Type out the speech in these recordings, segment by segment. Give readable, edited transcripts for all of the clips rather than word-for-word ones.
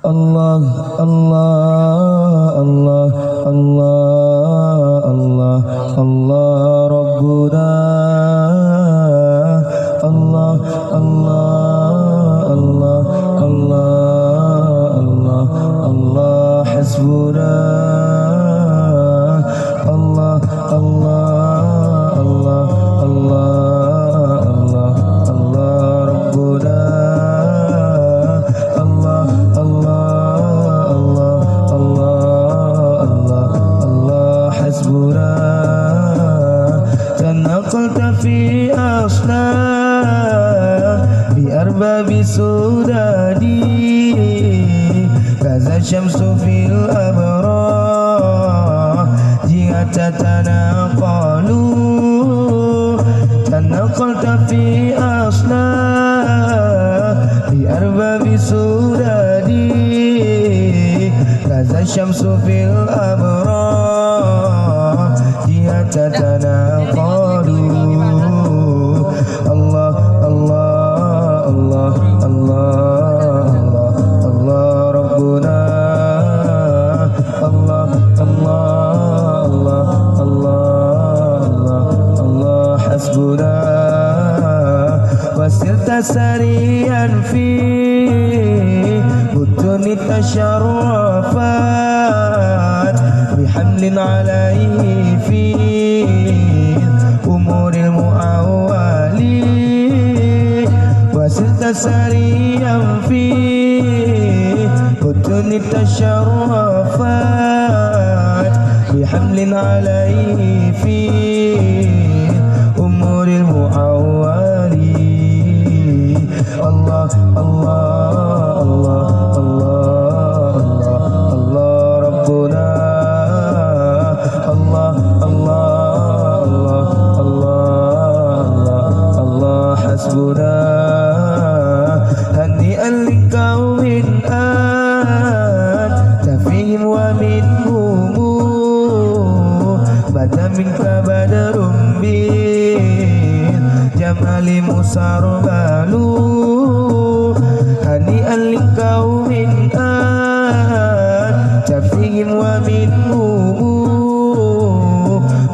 Allah Allah Allah Allah Allah Allah Rabbuna Allah Allah Allah Allah Allah Allah Hasbuna Allah Allah Allah Allah Allah Allah Rabbuna Allah Allah Allah Allah Allah Allah Hasbuna تنقلت في أصلاه بأرباب سوداني كذا الشمس في الأبرار جئت تتناقلوا تنقلت في أصلاه بأرباب سوداني كذا الشمس في الأبرار جئت تتناقلوا الله الله الله الله الله الله ربنا الله الله الله الله الله الله حسبنا وسرت سريعا في بدن التشرفات بحمل عليه في أمور المعوالين وسرت سريعا في بدن التشرفات بحمل عليه في أمور المعوالين الله الله الله الله الله الله ربنا الله الله الله الله الله حسبنا هنيئا لقوم أنت فيهم ومنهم بدا منك بدر بالجمال مسربل هنيئا لقوم أنت فيهم ومنهم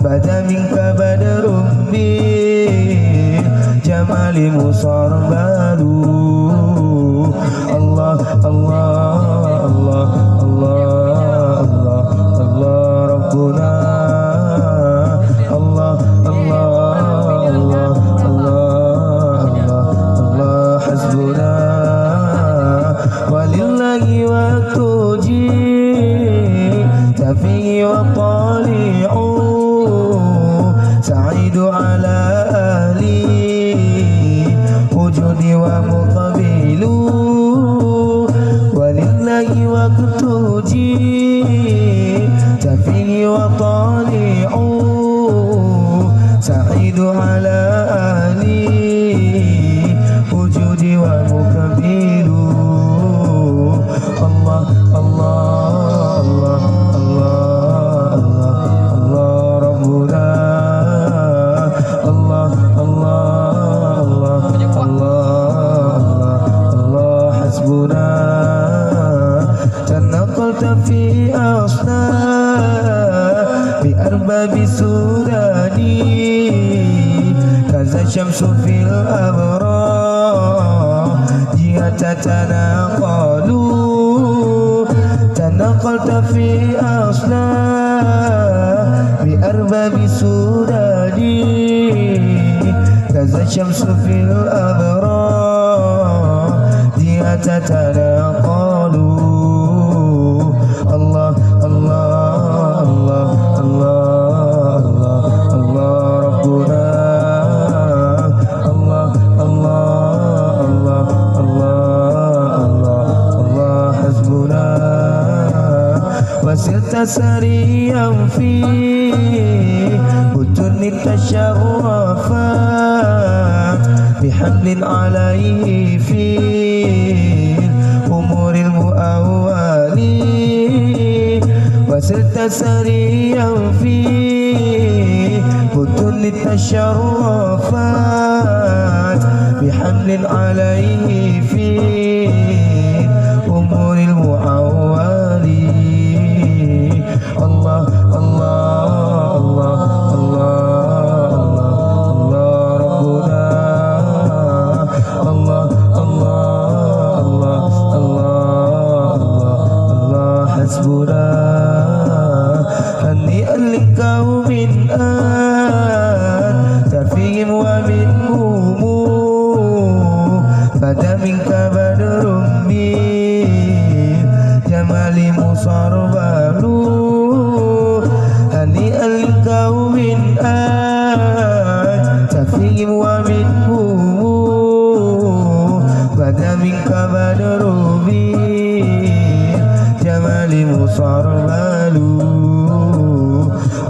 بدا منك بدر بالجمال مسربل الله الله الله الله الله الله ربنا الله الله الله الله الله حسبنا ولله وقت جئت فيه وطالع سعيد على أهلي وجود ومقبل ولله وقت جئت فيه وطالع سعيد على أهلي وجود ومقبل الله الله الله الله الله الله ربنا الله الله الله الله الله حسبنا تنقلت في أصلاه بأرباب سوداني كذا الشمس في الأبرار جئت تتناقلوا تنقلت في أصلاه بأرباب سوداني كذا الشمس في الأبرار جئت تتناقلوا الله الله الله الله الله الله ربنا الله الله الله الله الله الله حسبنا وسرت سريعا في بدن التشرفات بحمل عليه في أمور المؤولين وسرت سريعا في بدن كل التشرفات بحمل عليه في أمور المعوالين. الله الله الله الله الله ربنا الله الله الله الله الله حسبنا. هنيئا لقوم أنت فيهم ومنهم بدا منك بدر من جمال مصربل. هنيئا لقوم أنت فيهم ومنهم بدا منك بدر من جمال مصربل.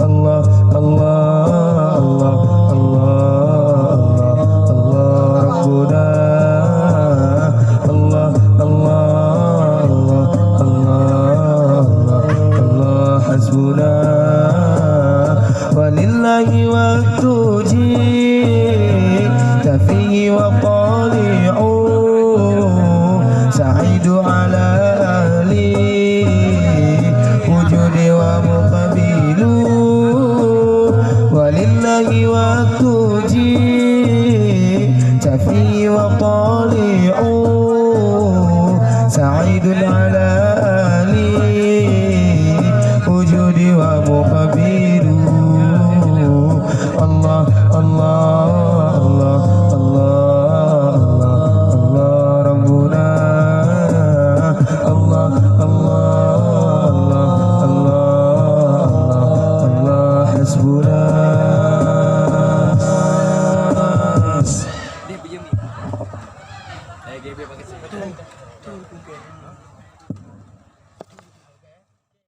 الله الله الله الله الله ربنا الله الله الله الله الله حسبنا. ولله وقت جئت فيه وطالع سعيد على أهلي وجود ومقبل. ولله وقت جئت فيه وطالع سعيد على أهلي وجود ومقبل. الله الله الله الله الله ربنا الله الله الله الله حسبنا. Dia pergi ni. GB pakai